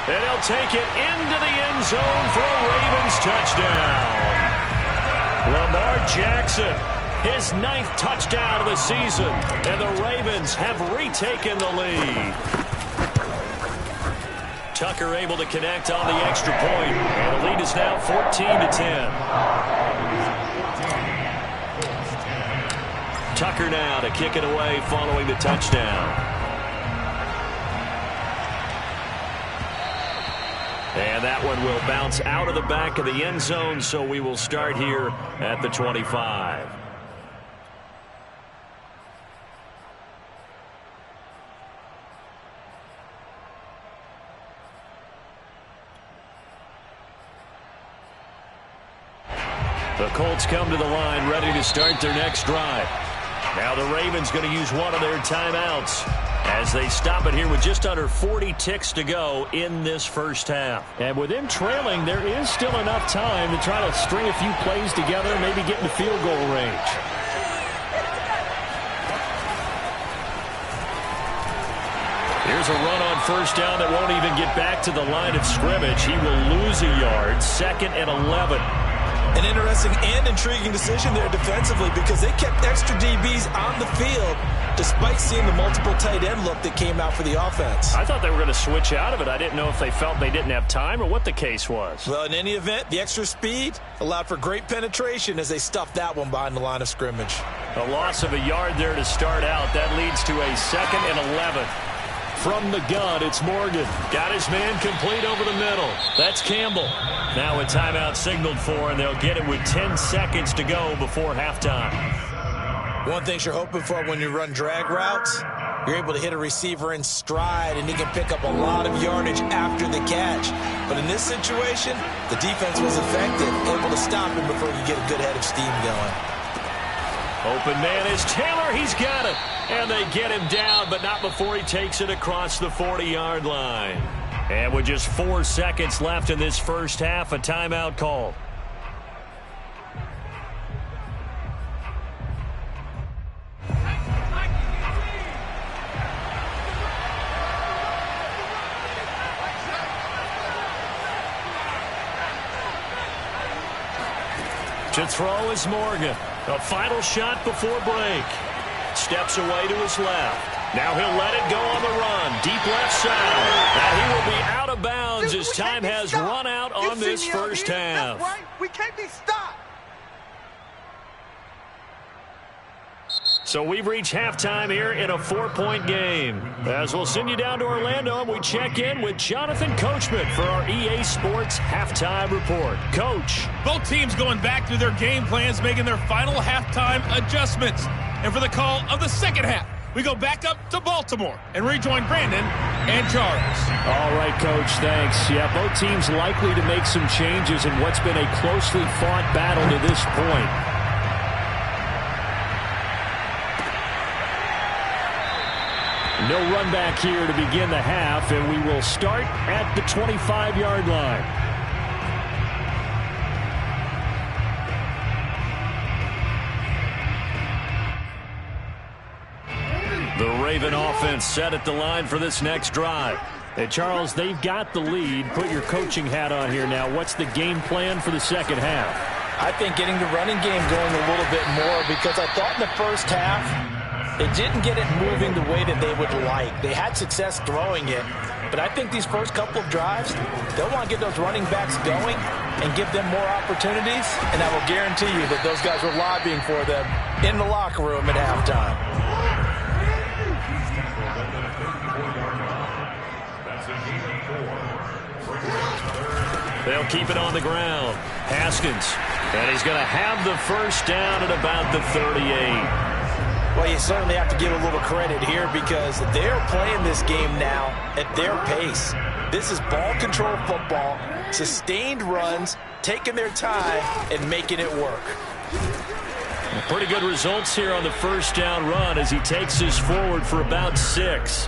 And he'll take it into the end zone for a Ravens touchdown. Lamar Jackson, his 9th touchdown of the season, and the Ravens have retaken the lead. Tucker able to connect on the extra point, and the lead is now 14-10. Tucker now to kick it away following the touchdown. And that one will bounce out of the back of the end zone, so we will start here at the 25. The Colts come to the line ready to start their next drive. Now the Ravens going to use one of their timeouts as they stop it here with just under 40 ticks to go in this first half. And with them trailing, there is still enough time to try to string a few plays together, maybe get in the field goal range. Here's a run on first down that won't even get back to the line of scrimmage. He will lose a yard. 2nd and 11. An interesting and intriguing decision there defensively because they kept extra DBs on the field despite seeing the multiple tight end look that came out for the offense. I thought they were going to switch out of it. I didn't know if they felt they didn't have time or what the case was. Well, in any event, the extra speed allowed for great penetration as they stuffed that one behind the line of scrimmage. A loss of a yard there to start out. That leads to a 2nd and 11. From the gun, it's Morgan. Got his man complete over the middle. That's Campbell. Now a timeout signaled for, and they'll get it with 10 seconds to go before halftime. One thing you're hoping for when you run drag routes, you're able to hit a receiver in stride, and he can pick up a lot of yardage after the catch. But in this situation, the defense was effective, able to stop him before you get a good head of steam going. Open man is Taylor. He's got it. And they get him down, but not before he takes it across the 40-yard line. And with just 4 seconds left in this first half, a timeout call. To throw is Morgan. A final shot before break. Steps away to his left. Now he'll let it go on the run. Deep left side. Now he will be out of bounds as time has run out on this first half. That's right. We can't be stopped. So we've reached halftime here in a 4-point game. As we'll send you down to Orlando, and we check in with Jonathan Coachman for our EA Sports Halftime Report. Coach. Both teams going back through their game plans, making their final halftime adjustments. And for the call of the second half, we go back up to Baltimore and rejoin Brandon and Charles. All right, Coach, thanks. Yeah, both teams likely to make some changes in what's been a closely fought battle to this point. No run back here to begin the half, and we will start at the 25-yard line. The Raven offense set at the line for this next drive. Hey, Charles, they've got the lead. Put your coaching hat on here now. What's the game plan for the second half? I think getting the running game going a little bit more because I thought in the first half they didn't get it moving the way that they would like. They had success throwing it, but I think these first couple of drives, they'll want to get those running backs going and give them more opportunities, and I will guarantee you that those guys were lobbying for them in the locker room at halftime. They'll keep it on the ground. Haskins, and he's going to have the first down at about the 38. Well, you certainly have to give a little credit here because they're playing this game now at their pace. This is ball control football, sustained runs, taking their time, and making it work. Pretty good results here on the first down run as he takes this forward for about 6.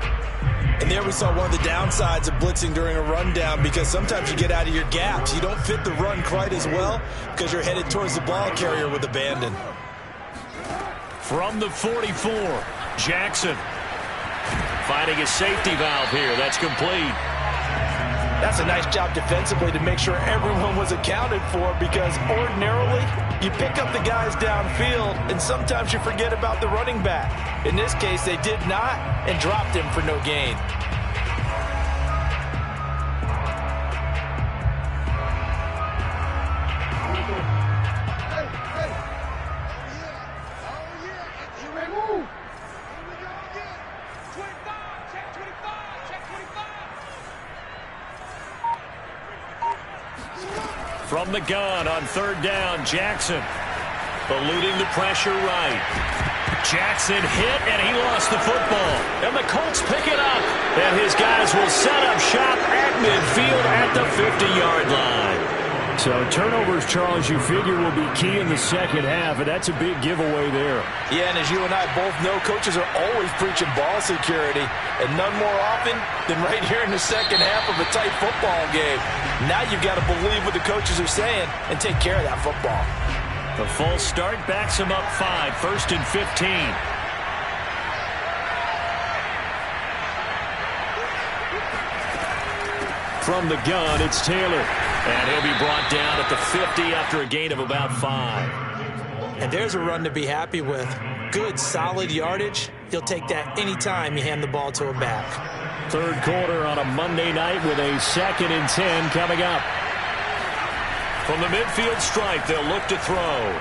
And there we saw one of the downsides of blitzing during a rundown because sometimes you get out of your gaps. You don't fit the run quite as well because you're headed towards the ball carrier with abandon. From the 44, Jackson finding a safety valve here. That's complete. That's a nice job defensively to make sure everyone was accounted for, because ordinarily you pick up the guys downfield and sometimes you forget about the running back. In this case, they did not and dropped him for no gain. From the gun on third down, Jackson eluding the pressure right. Jackson hit, and he lost the football. And the Colts pick it up. And his guys will set up shop at midfield at the 50-yard line. So turnovers, Charles, you figure will be key in the second half, and that's a big giveaway there. Yeah, and as you and I both know, coaches are always preaching ball security, and none more often than right here in the second half of a tight football game. Now you've got to believe what the coaches are saying and take care of that football. The false start backs him up 5, 1st and 15. From the gun, it's Taylor. And he'll be brought down at the 50 after a gain of about 5. And there's a run to be happy with. Good, solid yardage. He'll take that anytime you hand the ball to a back. Third quarter on a Monday night with a 2nd and 10 coming up. From the midfield stripe, they'll look to throw.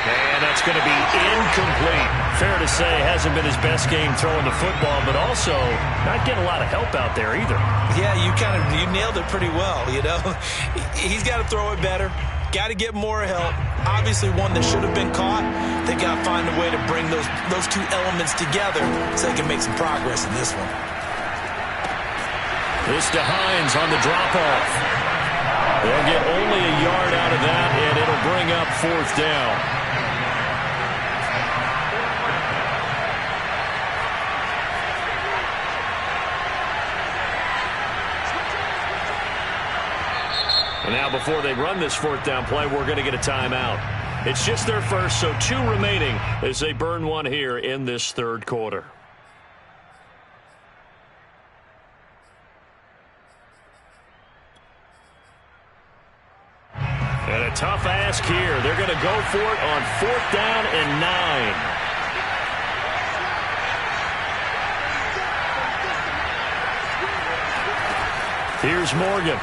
And that's going to be incomplete. Fair to say, hasn't been his best game throwing the football, but also not getting a lot of help out there either. Yeah, you nailed it pretty well, you know. He's got to throw it better. Got to get more help. Obviously one that should have been caught. They got to find a way to bring those two elements together so they can make some progress in this one. This to Hines on the drop-off. They'll get only a yard out of that, and it'll bring up 4th down. And now before they run this 4th down play, we're going to get a timeout. It's just their first, so 2 remaining as they burn one here in this third quarter. And a tough ask here. They're going to go for it on 4th down and 9. Here's Morgan.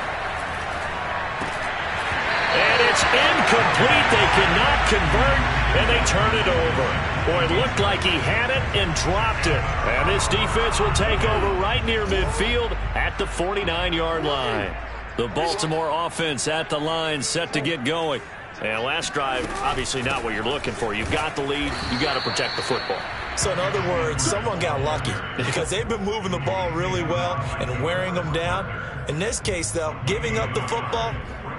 And it's incomplete. They cannot convert, and they turn it over. Boy, it looked like he had it and dropped it. And this defense will take over right near midfield at the 49-yard line. The Baltimore offense at the line, set to get going. And last drive, obviously not what you're looking for. You've got the lead. You've got to protect the football. So in other words, someone got lucky because they've been moving the ball really well and wearing them down. In this case, though, giving up the football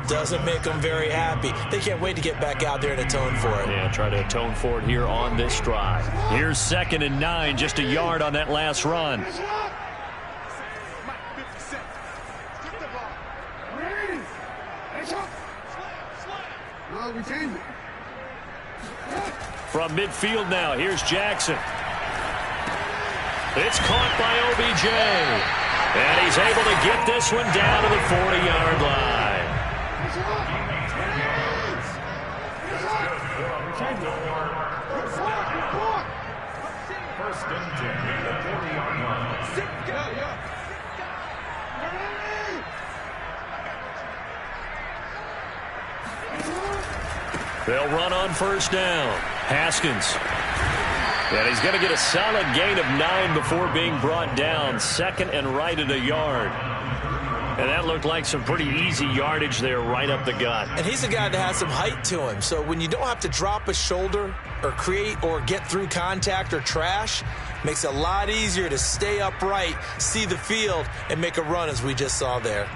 doesn't make them very happy. They can't wait to get back out there and atone for it. Yeah, try to atone for it here on this drive. Here's 2nd and 9, just a yard on that last run. From midfield now, here's Jackson. It's caught by OBJ. And he's able to get this one down to the 40-yard line. First and 10 at the 40-yard line. They'll run on 1st down. Haskins. And he's going to get a solid gain of 9 before being brought down. 2nd and right at a yard. And that looked like some pretty easy yardage there right up the gut. And he's a guy that has some height to him. So when you don't have to drop a shoulder or create or get through contact or trash, makes it a lot easier to stay upright, see the field, and make a run as we just saw there.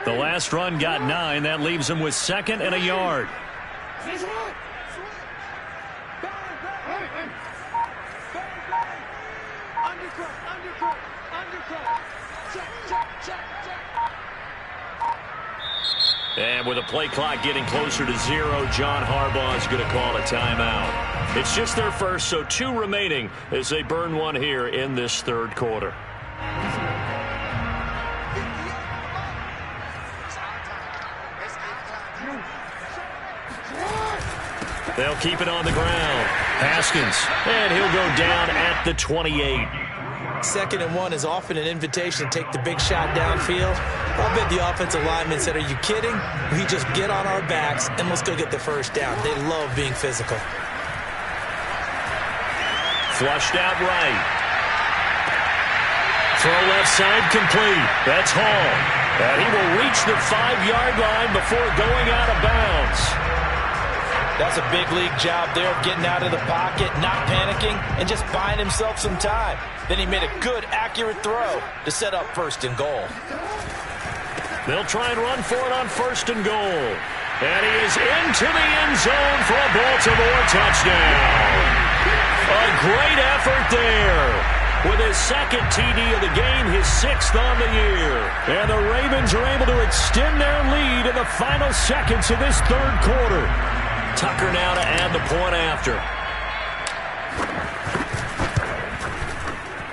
The last run got 9. That leaves him with 2nd and a yard. And with the play clock getting closer to 0, John Harbaugh is going to call a timeout. It's just their first, so 2 remaining as they burn one here in this third quarter. They'll keep it on the ground. Haskins, and he'll go down at the 28. 2nd and 1 is often an invitation to take the big shot downfield. I'll bet the offensive lineman said, are you kidding? We just get on our backs and let's go get the first down. They love being physical. Flushed out right. Throw left side complete. That's Hall. And he will reach the 5-yard line before going out of bounds. That's a big league job there of getting out of the pocket, not panicking, and just buying himself some time. Then he made a good, accurate throw to set up 1st and goal. They'll try and run for it on 1st and goal. And he is into the end zone for a Baltimore touchdown. A great effort there. With his 2nd TD of the game, his 6th on the year. And the Ravens are able to extend their lead in the final seconds of this third quarter. Tucker now to add the point after.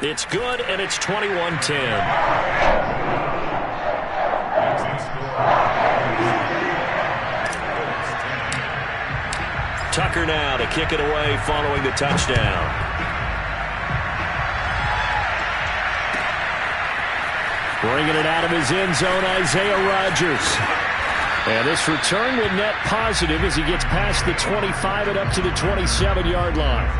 It's good, and it's 21-10. Tucker now to kick it away following the touchdown. Bringing it out of his end zone, Isaiah Rodgers. And this return will net positive as he gets past the 25 and up to the 27-yard line.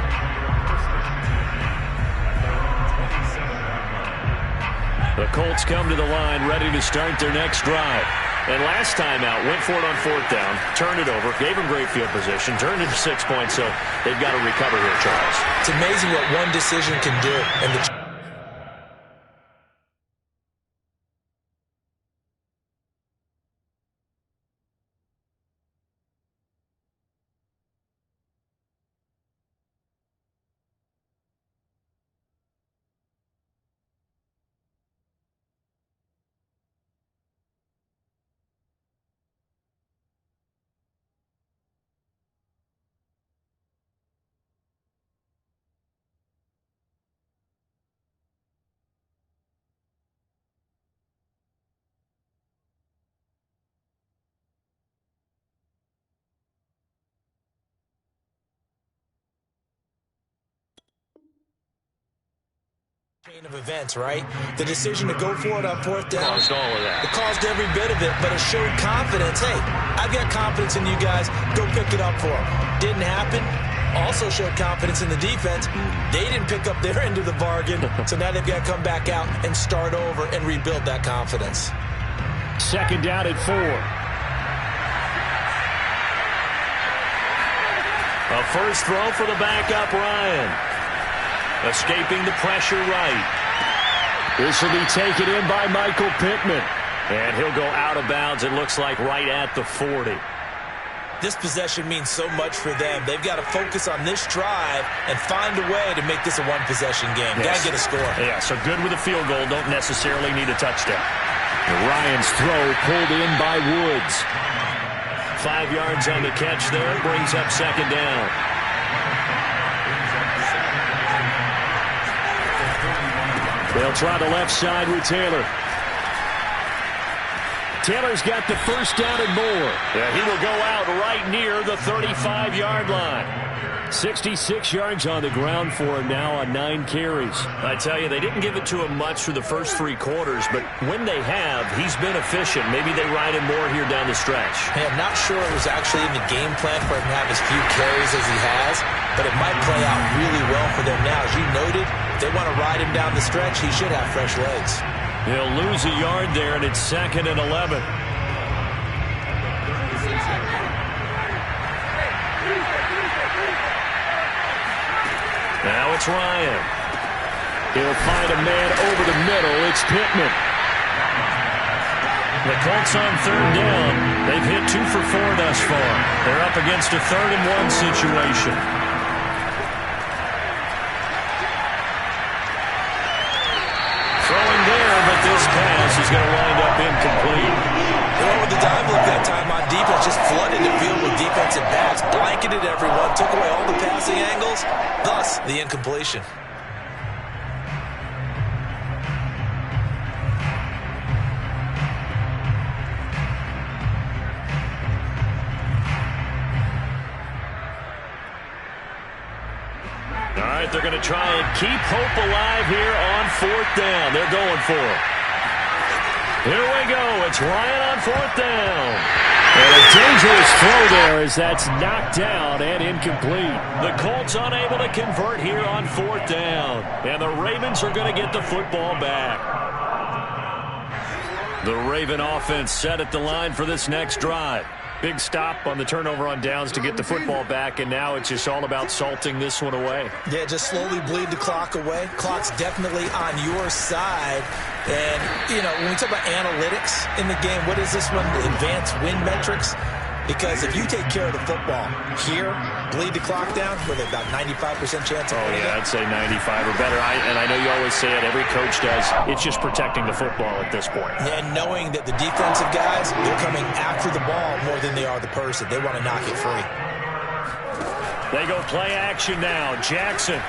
The Colts come to the line ready to start their next drive. And last time out, went for it on 4th down, turned it over, gave him great field position, turned it to 6 points, so they've got to recover here, Charles. It's amazing what one decision can do. And the chain of events, right? The decision to go for it on 4th down Caused all of that. It caused every bit of it, but it showed confidence. Hey, I've got confidence in you guys. Go pick it up for them. Didn't happen. Also showed confidence in the defense. They didn't pick up their end of the bargain, so now they've got to come back out and start over and rebuild that confidence. 2nd down at 4. A first throw for the backup, Ryan. Escaping the pressure right. This will be taken in by Michael Pittman. And he'll go out of bounds, it looks like, right at the 40. This possession means so much for them. They've got to focus on this drive and find a way to make this a one-possession game. Yes. Got to get a score. Yeah, so good with a field goal. Don't necessarily need a touchdown. Ryan's throw pulled in by Woods. 5 yards on the catch there. Brings up 2nd down. They'll try the left side with Taylor. Taylor's got the first down and more. Yeah, he will go out right near the 35-yard line. 66 yards on the ground for him now on 9 carries. I tell you, they didn't give it to him much for the first 3 quarters, but when they have, he's been efficient. Maybe they ride him more here down the stretch. Hey, I'm not sure it was actually in the game plan for him to have as few carries as he has, but it might play out really well for them now. As you noted, if they want to ride him down the stretch, he should have fresh legs. He'll lose a yard there, and it's 2nd and 11. Now it's Ryan. He'll find a man over the middle. It's Pittman. The Colts on 3rd down. They've hit 2 for 4 thus far. They're up against a 3rd and 1 situation. Throwing there, but this pass is going to wind up incomplete. They went with the dime look that time. just flooded the field with defensive backs, blanketed everyone, took away all the passing angles, thus the incompletion. All right, they're going to try and keep hope alive here on 4th down. They're going for it. Here we go. It's Ryan on 4th down. And a dangerous throw there as that's knocked down and incomplete. The Colts unable to convert here on 4th down. And the Ravens are going to get the football back. The Raven offense set at the line for this next drive. Big stop on the turnover on downs to get the football back, and now it's just all about salting this one away. Yeah, just slowly bleed the clock away. Clock's definitely on your side. And, you know, when we talk about analytics in the game, what is this one? Advanced win metrics? Because if you take care of the football here, bleed the clock down, with about 95% chance of winning. I'd say 95 or better. And I know you always say it, every coach does. It's just protecting the football at this point. And knowing that the defensive guys, they're coming after the ball more than they are the person. They want to knock it free. They go play action now. Jackson.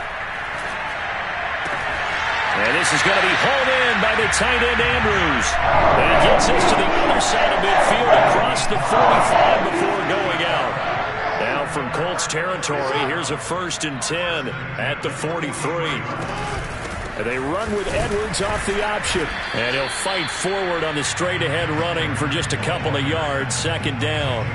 And this is going to be hauled in by the tight end, Andrews. And he gets us to the other side of midfield across the 45 before going out. Now from Colts territory, here's a 1st and 10 at the 43. And they run with Edwards off the option. And he'll fight forward on the straight-ahead running for just a couple of yards, 2nd down.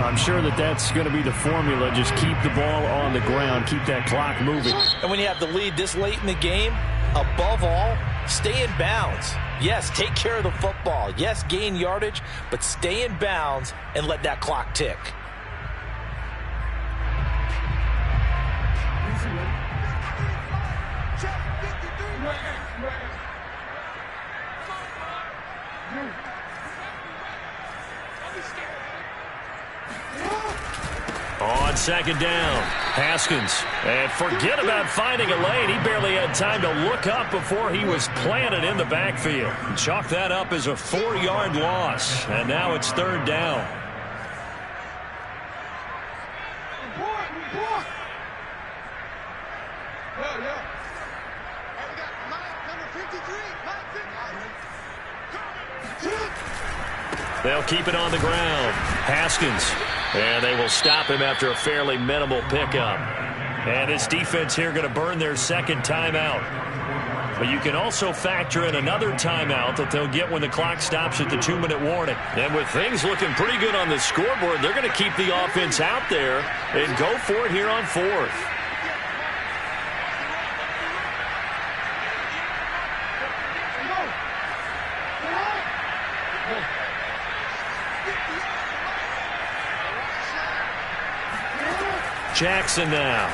I'm sure that's going to be the formula. Just keep the ball on the ground, keep that clock moving. And when you have the lead this late in the game, above all, stay in bounds. Yes, take care of the football. Yes, gain yardage, but stay in bounds and let that clock tick. On 2nd down, Haskins. And forget about finding a lane. He barely had time to look up before he was planted in the backfield. Chalk that up as a 4-yard loss. And now it's 3rd down. They'll keep it on the ground. Haskins. And they will stop him after a fairly minimal pickup. And this defense here going to burn their 2nd timeout. But you can also factor in another timeout that they'll get when the clock stops at the 2-minute warning. And with things looking pretty good on the scoreboard, they're going to keep the offense out there and go for it here on 4th. Jackson now.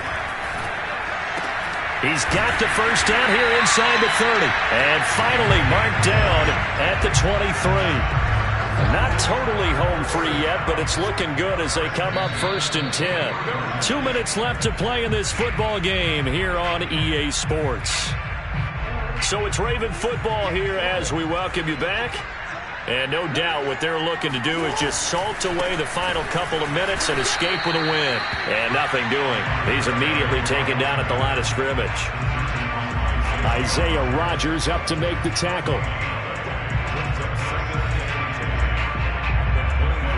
He's got the 1st down here inside the 30. And finally marked down at the 23. Not totally home free yet, but it's looking good as they come up 1st and 10. 2 minutes left to play in this football game here on EA Sports. So it's Raven football here as we welcome you back. And no doubt what they're looking to do is just salt away the final couple of minutes and escape with a win. And nothing doing. He's immediately taken down at the line of scrimmage. Isaiah Rodgers up to make the tackle.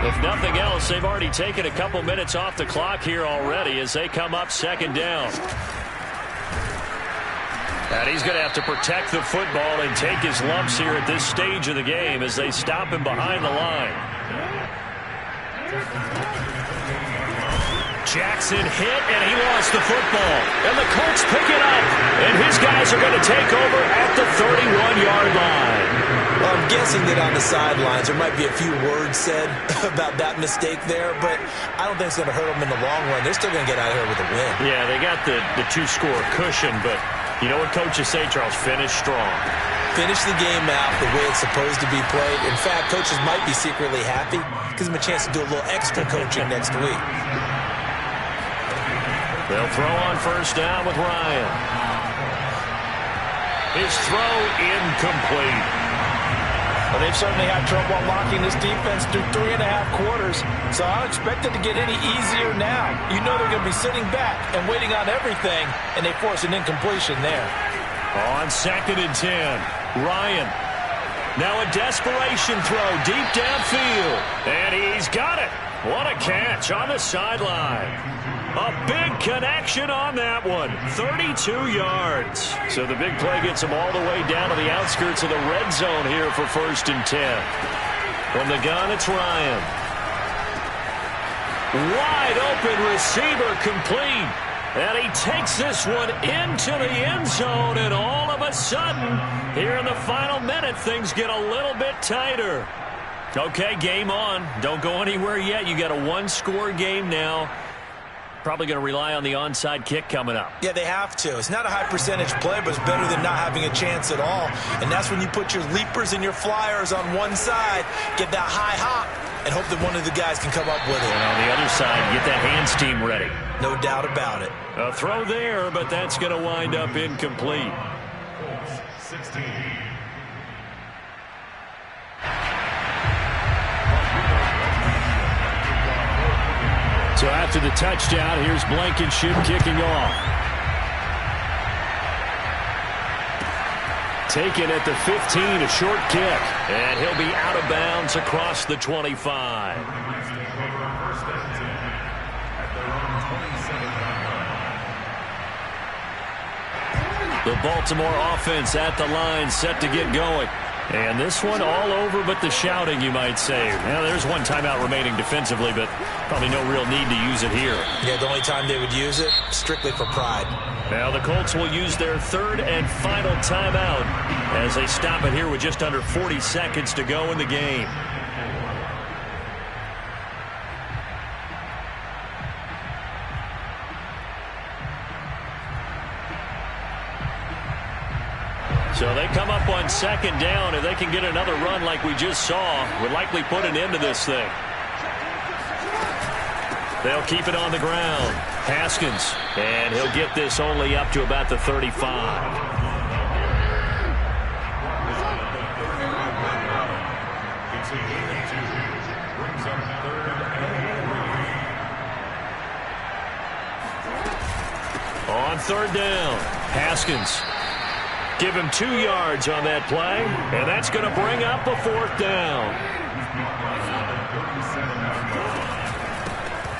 If nothing else, they've already taken a couple minutes off the clock here already as they come up 2nd down. And he's going to have to protect the football and take his lumps here at this stage of the game as they stop him behind the line. Jackson hit, and he lost the football. And the Colts pick it up. And his guys are going to take over at the 31-yard line. Well, I'm guessing that on the sidelines there might be a few words said about that mistake there, but I don't think it's going to hurt them in the long run. They're still going to get out of here with a win. Yeah, they got the 2-score cushion, but you know what coaches say, Charles? Finish strong. Finish the game out the way it's supposed to be played. In fact, coaches might be secretly happy. Gives them a chance to do a little extra coaching next week. They'll throw on 1st down with Ryan. His throw incomplete. Well, they've certainly had trouble unlocking this defense through 3.5 quarters, so I don't expect it to get any easier now. You know they're going to be sitting back and waiting on everything, and they force an incompletion there. On 2nd and 10, Ryan. Now a desperation throw deep downfield, and he's got it. What a catch on the sideline. A big connection on that one. 32 yards. So the big play gets him all the way down to the outskirts of the red zone here for 1st and 10. From the gun, it's Ryan. Wide open receiver complete. And he takes this one into the end zone, and all of a sudden, here in the final minute, things get a little bit tighter. Okay, game on. Don't go anywhere yet. You got a one-score game now. Probably going to rely on the onside kick coming up. Yeah, they have to. It's not a high percentage play, but it's better than not having a chance at all. And that's when you put your leapers and your flyers on one side, get that high hop, and hope that one of the guys can come up with it. And on the other side, get that hands team ready. No doubt about it. A throw there, but that's going to wind up incomplete. 16. So after the touchdown, here's Blankenship kicking off. Taken at the 15, a short kick. And he'll be out of bounds across the 25. The Baltimore offense at the line, set to get going. And this one all over but the shouting, you might say. Now, there's one timeout remaining defensively, but probably no real need to use it here. Yeah, the only time they would use it, strictly for pride. Now the Colts will use their 3rd and final timeout as they stop it here with just under 40 seconds to go in the game. So they come up on 2nd down. If they can get another run like we just saw, would likely put an end to this thing. They'll keep it on the ground. Haskins, and he'll get this only up to about the 35. On 3rd down, Haskins. Give him 2 yards on that play, and that's going to bring up a 4th down.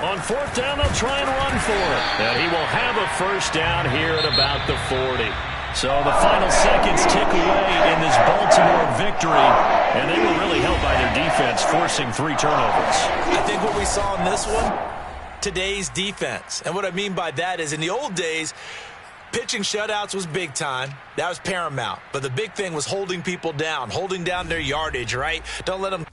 On 4th down, they'll try and run for it. And he will have a 1st down here at about the 40. So the final seconds tick away in this Baltimore victory, and they were really helped by their defense, forcing 3 turnovers. I think what we saw in this one, today's defense. And what I mean by that is in the old days, pitching shutouts was big time. That was paramount. But the big thing was holding people down, holding down their yardage, right? Don't let them